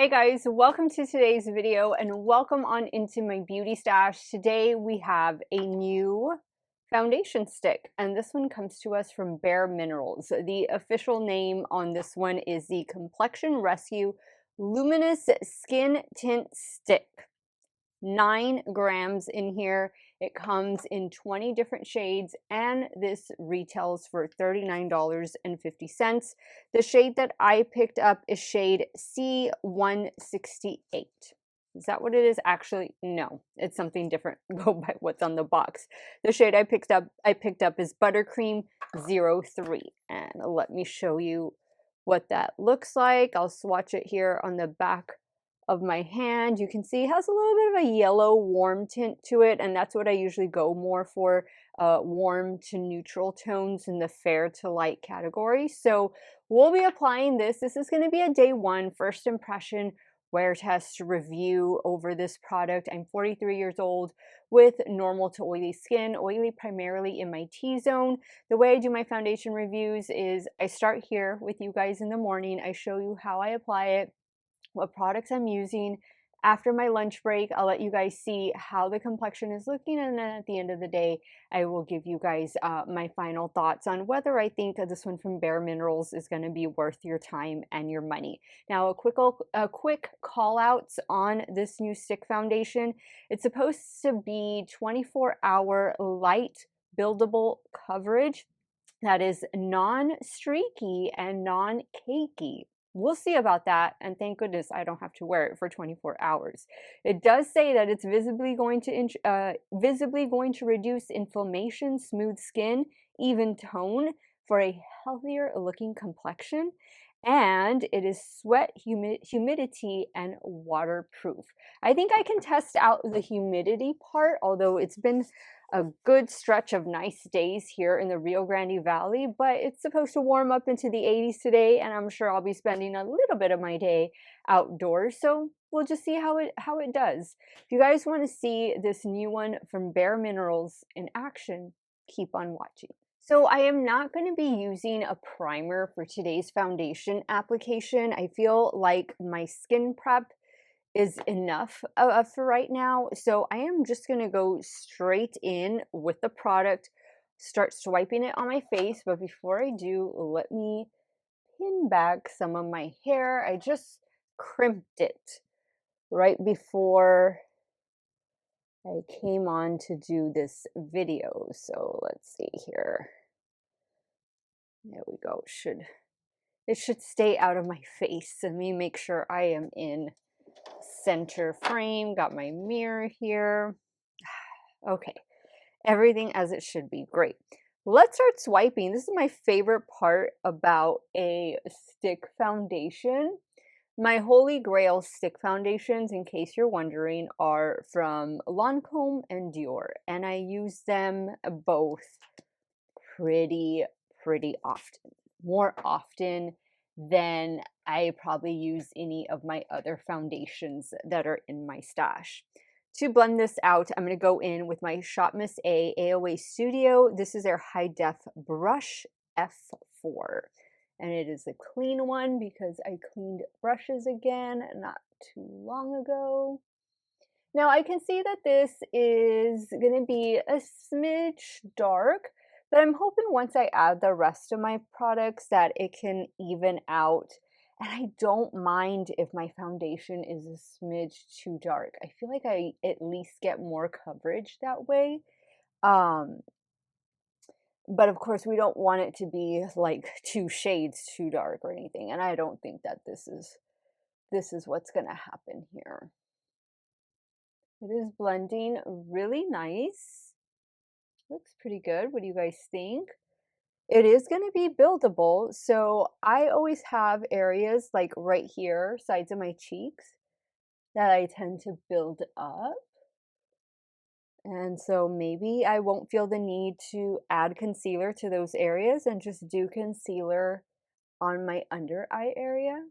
Hey guys, welcome to today's video and welcome on into my beauty stash. Today we have a new foundation stick and this one comes to us from Bare Minerals. The official name on this one is the Complexion Rescue Luminous Skin Tint Stick. 9 grams in here. It comes in 20 different shades and this retails for $39.50. The shade that I picked up is shade C168. Is that what it is? Actually, no, it's something different. Go by what's on the box. The shade I picked up is Buttercream 03. And let me show you what that looks like. I'll swatch it here on the back of my hand. You can see it has a little bit of a yellow warm tint to it, and that's what I usually go more for, warm to neutral tones in the fair to light category. So we'll be applying this. This is going to be a day one first impression wear test review over this product. I'm 43 years old with normal to oily skin, oily primarily in my T-zone. The way I do my foundation reviews is I start here with you guys in the morning. I show you how I apply it, what products I'm using. After my lunch break, I'll let you guys see how the complexion is looking, and then at the end of the day, I will give you guys my final thoughts on whether I think this one from Bare Minerals is going to be worth your time and your money. Now, a quick call outs on this new stick foundation. It's supposed to be 24-hour light buildable coverage that is non-streaky and non-cakey. We'll see about that, and thank goodness I don't have to wear it for 24 hours. It does say that it's visibly going to reduce inflammation, smooth skin, even tone for a healthier looking complexion, and it is sweat, humidity, and waterproof. I think I can test out the humidity part, although it's been a good stretch of nice days here in the Rio Grande Valley, but it's supposed to warm up into the 80s today, and I'm sure I'll be spending a little bit of my day outdoors, so we'll just see how it does. If you guys want to see this new one from Bare Minerals in action, keep on watching. So I am not going to be using a primer for today's foundation application. I feel like my skin prep is enough for right now. So I am just going to go straight in with the product, start swiping it on my face. But before I do, let me pin back some of my hair. I just crimped it right before I came on to do this video. So let's see here. There we go. It should stay out of my face. Let me make sure I am in center frame. Got my mirror here. Okay, everything as it should be. Great. Let's start swiping. This is my favorite part about a stick foundation. My holy grail stick foundations, in case you're wondering, are from Lancome and Dior, and I use them both pretty often, more often than I probably use any of my other foundations that are in my stash. To blend this out, I'm going to go in with my Shop Miss A AOA Studio. This is their high def brush F4. And it is a clean one because I cleaned brushes again not too long ago. Now I can see that this is going to be a smidge dark, but I'm hoping once I add the rest of my products that it can even out. And I don't mind if my foundation is a smidge too dark. I feel like I at least get more coverage that way. But of course we don't want it to be like 2 shades too dark or anything. And I don't think that this is what's going to happen here. It is blending really nice. Looks pretty good. What do you guys think? It is going to be buildable. So I always have areas like right here, sides of my cheeks, that I tend to build up. And so maybe I won't feel the need to add concealer to those areas and just do concealer on my under eye area.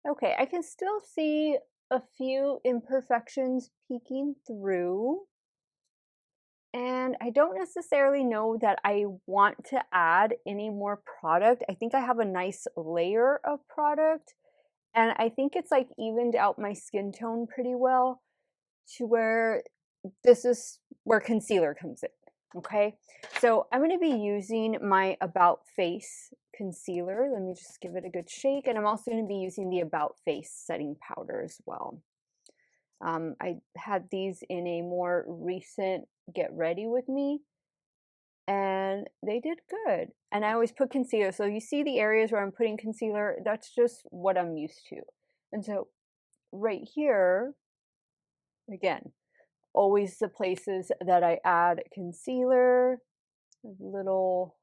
Okay, I can still see a few imperfections peeking through. And I don't necessarily know that I want to add any more product. I think I have a nice layer of product And I think it's like evened out my skin tone pretty well to where this is where concealer comes in. Okay, so I'm going to be using my About Face concealer. Let me just give it a good shake. And I'm also going to be using the About Face setting powder as well. I had these in a more recent Get Ready With Me, and they did good. And I always put concealer. So you see the areas where I'm putting concealer, that's just what I'm used to. And so right here, again, always the places that I add concealer, little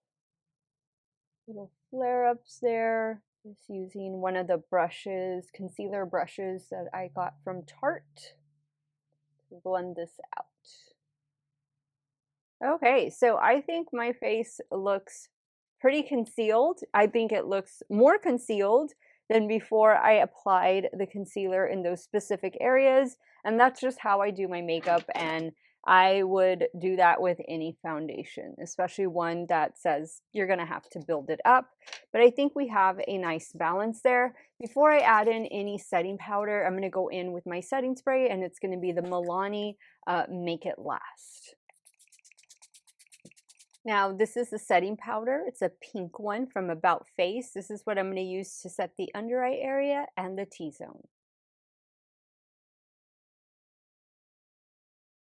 flare-ups there. Just using one of the brushes, concealer brushes that I got from Tarte to blend this out. Okay, so I think my face looks pretty concealed. I think it looks more concealed than before I applied the concealer in those specific areas. And that's just how I do my makeup. And I would do that with any foundation, especially one that says you're going to have to build it up. But I think we have a nice balance there. Before I add in any setting powder, I'm going to go in with my setting spray, and it's going to be the Milani Make It Last. Now, this is the setting powder. It's a pink one from About Face. This is what I'm going to use to set the under eye area and the T-zone.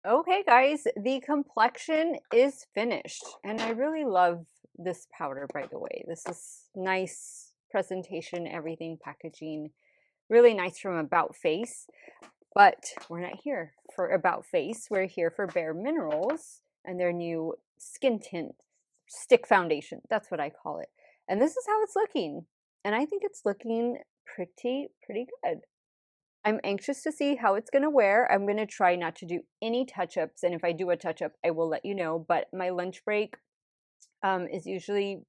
Okay, guys, the complexion is finished. And I really love this powder, by the way. This is nice presentation, everything, packaging. Really nice from About Face. But we're not here for About Face. We're here for Bare Minerals and their new Skin Tint Stick Foundation. That's what I call it. And this is how it's looking. And I think it's looking pretty good. I'm anxious to see how it's going to wear. I'm going to try not to do any touch-ups. And if I do a touch-up, I will let you know. But my lunch break is usually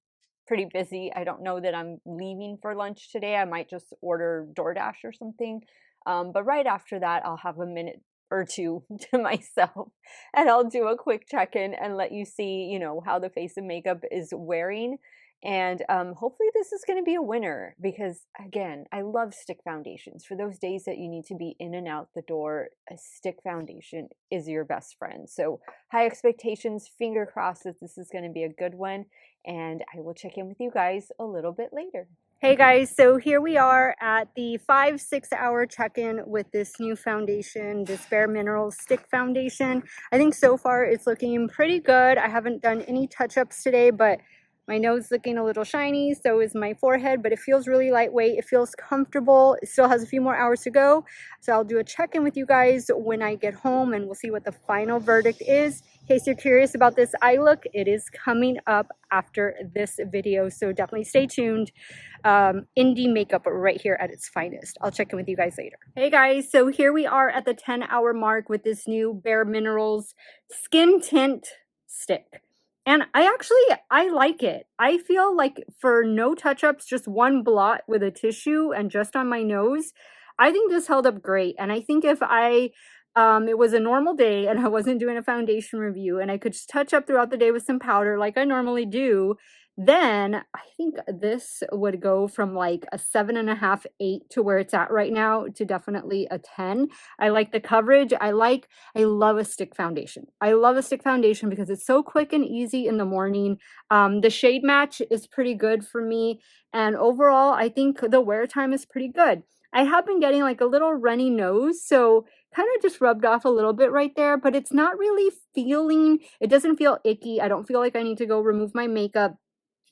pretty busy. I don't know that I'm leaving for lunch today. I might just order DoorDash or something. But right after that, I'll have a minute or two to myself, and I'll do a quick check-in and let you see, you know, how the face and makeup is wearing. And hopefully this is going to be a winner, because again, I love stick foundations. For those days that you need to be in and out the door, a stick foundation is your best friend. So high expectations, finger crossed that this is going to be a good one. And I will check in with you guys a little bit later. Hey guys, so here we are at the 5-6 hour check-in with this new foundation, this Bare Minerals Stick Foundation. I think so far it's looking pretty good. I haven't done any touch-ups today, but my nose looking a little shiny, so is my forehead, but it feels really lightweight. It feels comfortable. It still has a few more hours to go. So I'll do a check-in with you guys when I get home, and we'll see what the final verdict is. In case you're curious about this eye look, it is coming up after this video, so definitely stay tuned. Indie makeup right here at its finest. I'll check in with you guys later. Hey guys, so here we are at the 10-hour mark with this new Bare Minerals Skin Tint Stick. And I like it. I feel like for no touch-ups, just one blot with a tissue and just on my nose, I think this held up great. And I think if it was a normal day and I wasn't doing a foundation review and I could just touch up throughout the day with some powder like I normally do, then I think this would go from like a 7.5, 8 to where it's at right now to definitely a 10. I like the coverage. I love a stick foundation. I love a stick foundation because it's so quick and easy in the morning. The shade match is pretty good for me. And overall, I think the wear time is pretty good. I have been getting like a little runny nose, so kind of just rubbed off a little bit right there, but it's not really it doesn't feel icky. I don't feel like I need to go remove my makeup.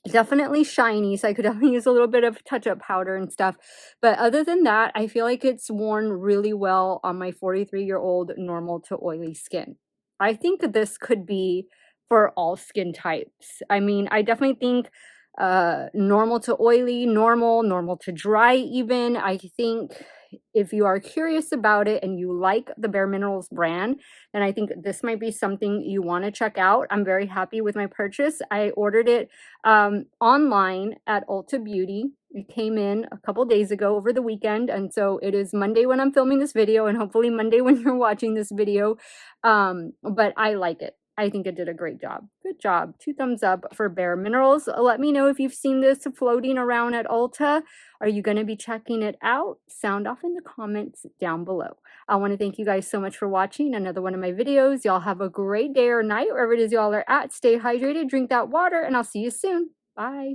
Definitely shiny, so I could definitely use a little bit of touch-up powder and stuff. But other than that, I feel like it's worn really well on my 43-year-old normal to oily skin. I think this could be for all skin types. I mean, I definitely think normal to oily, normal to dry even. I think if you are curious about it and you like the Bare Minerals brand, then I think this might be something you want to check out. I'm very happy with my purchase. I ordered it online at Ulta Beauty. It came in a couple days ago over the weekend, and so it is Monday when I'm filming this video, and hopefully Monday when you're watching this video. But I like it. I think it did a great job. Good job. 2 thumbs up for Bare Minerals. Let me know if you've seen this floating around at Ulta. Are you going to be checking it out? Sound off in the comments down below. I want to thank you guys so much for watching another one of my videos. Y'all have a great day or night wherever it is y'all are at. Stay hydrated, drink that water, and I'll see you soon. Bye.